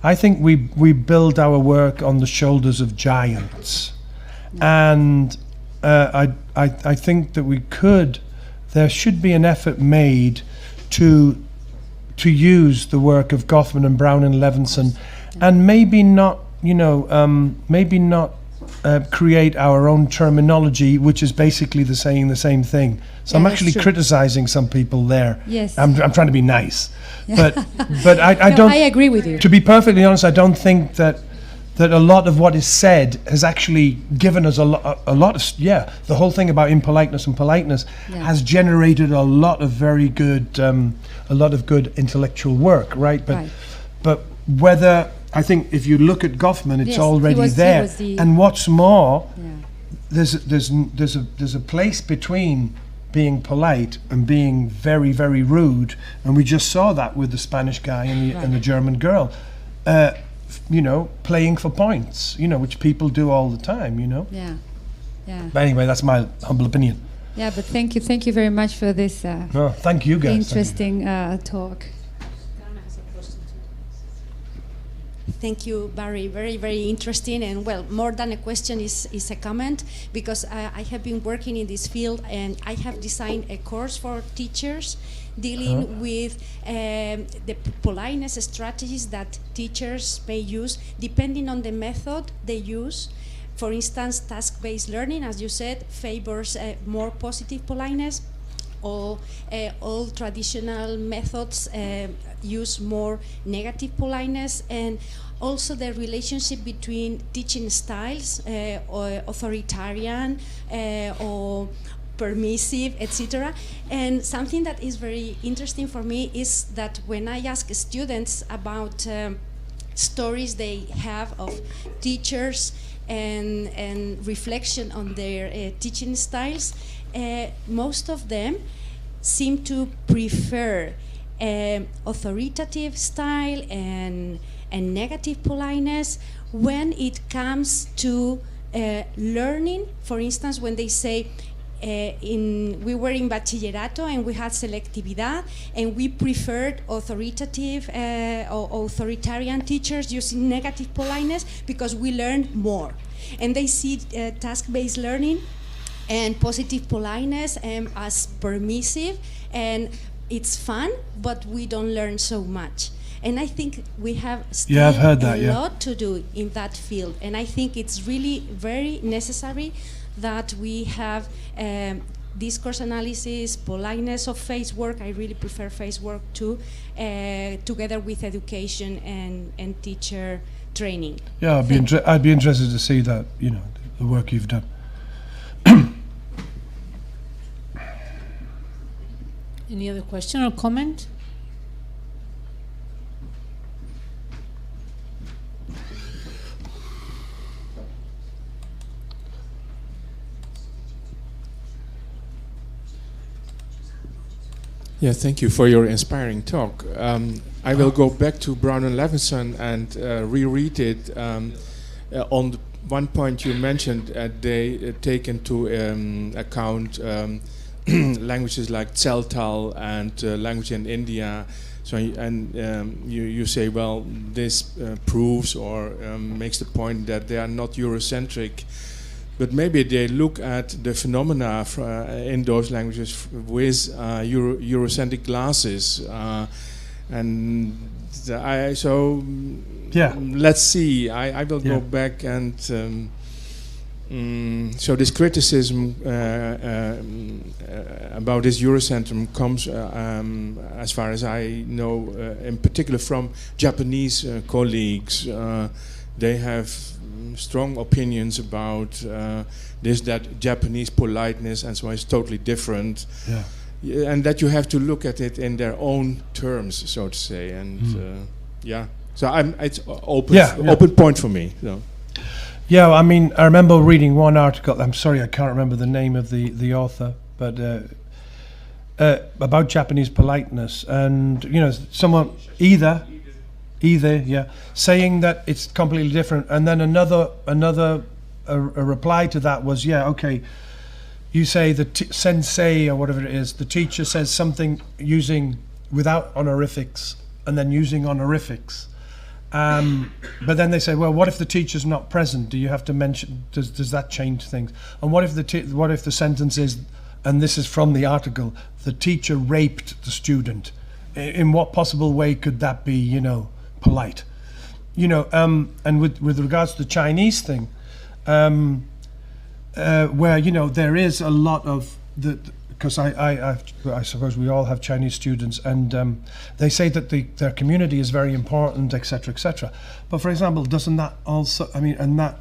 I think we build our work on the shoulders of giants. And I think that there should be an effort made to use the work of Goffman and Brown and Levinson, and maybe not create our own terminology, which is basically saying the same thing. So I'm actually criticizing some people there. Yes. I'm trying to be nice, but I don't. I agree with you. To be perfectly honest, I don't think that a lot of what is said has actually given us a lot of the whole thing about impoliteness and politeness has generated a lot of very good good intellectual work, right? But whether, I think if you look at Goffman, it's already there. And what's more, there's a place between being polite and being very, very rude, and we just saw that with the Spanish guy and the German girl. Playing for points, which people do all the time, Yeah. But anyway, that's my humble opinion. Yeah, but thank you very much for this thank you guys. Interesting talk. Thank you, Barry. Very, very interesting. And well, more than a question is a comment, because I have been working in this field and I have designed a course for teachers dealing with the politeness strategies that teachers may use depending on the method they use. For instance, task-based learning, as you said, favors more positive politeness. All traditional methods use more negative politeness, and also the relationship between teaching styles, or authoritarian or permissive, etc. And something that is very interesting for me is that when I ask students about stories they have of teachers and reflection on their teaching styles, most of them seem to prefer authoritative style and negative politeness when it comes to learning. For instance, when they say, we were in bachillerato and we had selectividad and we preferred authoritative or authoritarian teachers using negative politeness because we learned more. And they see task-based learning and positive politeness as permissive, and it's fun, but we don't learn so much. And I think we have still I've heard that, a lot to do in that field. And I think it's really very necessary that we have discourse analysis, politeness of face work. I really prefer face work too, together with education and teacher training. Yeah, I'd be interested to see that, the work you've done. Any other question or comment? Yeah, thank you for your inspiring talk. I will go back to Brown and Levinson and reread it. On the one point you mentioned, they take into account languages like Tseltal and language in India. So, you say, well, this proves or makes the point that they are not Eurocentric. But maybe they look at the phenomena in those languages with Eurocentric glasses, let's see. I will go back and so this criticism about this Eurocentrum comes, as far as I know, in particular from Japanese colleagues. They have strong opinions about that Japanese politeness, and so it's totally different. Yeah. And that you have to look at it in their own terms, so to say. And so it's open point for me. So. Yeah, I mean, I remember reading one article. I'm sorry, I can't remember the name of the author, but about Japanese politeness, and someone either, saying that it's completely different, and then a reply to that was, you say the sensei or whatever it is, the teacher says something using without honorifics and then using honorifics, but then they say, well, what if the teacher's not present? Do you have to mention? Does that change things? And what if the sentence is, and this is from the article, the teacher raped the student? In what possible way could that be, polite? And with regards to the Chinese thing, where there is a lot of because I suppose we all have Chinese students, and they say that their community is very important, etc., etc. But for example, doesn't that also? I mean, and that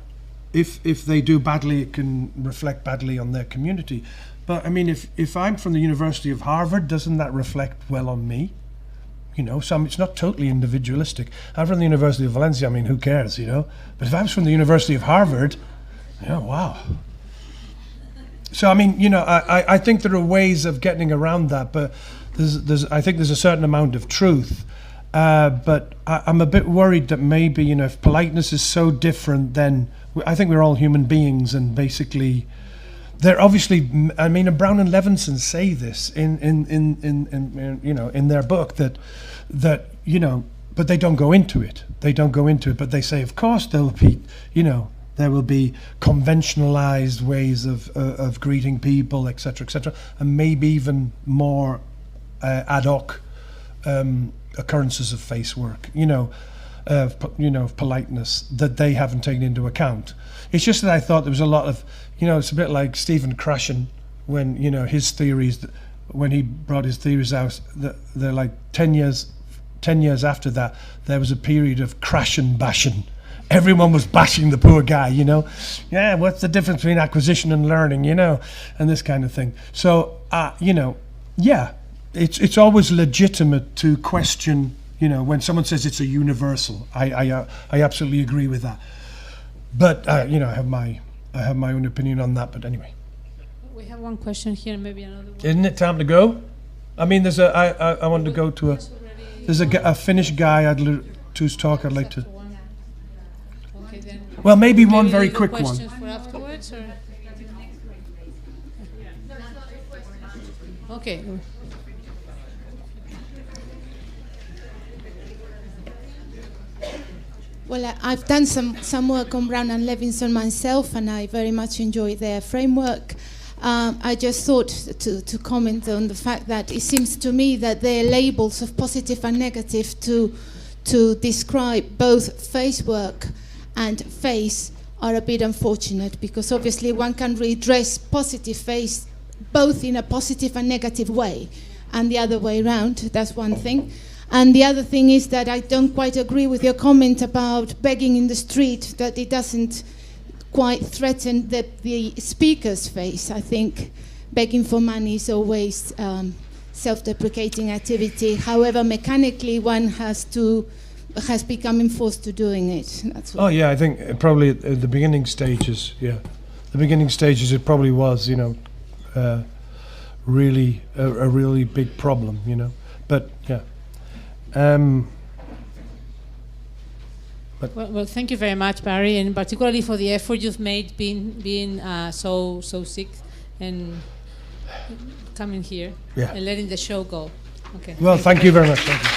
if they do badly, it can reflect badly on their community. But I mean, if I'm from the University of Harvard, doesn't that reflect well on me? So it's not totally individualistic. I'm from the University of Valencia. I mean, who cares, But if I was from the University of Harvard, wow. So I mean, I think there are ways of getting around that, but I think there's a certain amount of truth. But I'm a bit worried that maybe, if politeness is so different, then I think we're all human beings, and basically, they're obviously. I mean, Brown and Levinson say this in their book that but they don't go into it. They don't go into it, but they say, of course, there'll be, there will be conventionalized ways of greeting people, etc., and maybe even more ad hoc occurrences of face work, of politeness that they haven't taken into account. It's just that I thought there was a lot of, it's a bit like Stephen Krashen when, his theories, when he brought his theories out, they're like 10 years after that, there was a period of crash and bashing. Everyone was bashing the poor guy, Yeah, what's the difference between acquisition and learning, and this kind of thing. So, yeah, it's always legitimate to question, when someone says it's a universal. I absolutely agree with that. But I have my own opinion on that. But anyway, we have one question here, maybe another one. Isn't it time to go? I mean, I want to go to there's a Finnish guy whose talk I'd like to. Okay, then. Well, maybe one very quick one. Questions for afterwards, or? Okay. Well, I've done some work on Brown and Levinson myself, and I very much enjoy their framework. I just thought to comment on the fact that it seems to me that their labels of positive and negative to describe both face work and face are a bit unfortunate, because obviously one can redress positive face both in a positive and negative way, and the other way around. That's one thing. And the other thing is that I don't quite agree with your comment about begging in the street, that it doesn't quite threaten the speaker's face. I think begging for money is always self-deprecating activity. However, mechanically one has become enforced to doing it. That's what. Oh yeah, I think probably at the beginning stages, it probably was, really a really big problem, But yeah. Well, thank you very much, Barry, and particularly for the effort you've made being so sick and coming here and letting the show go. Okay. Well, thank you very much. Thank you.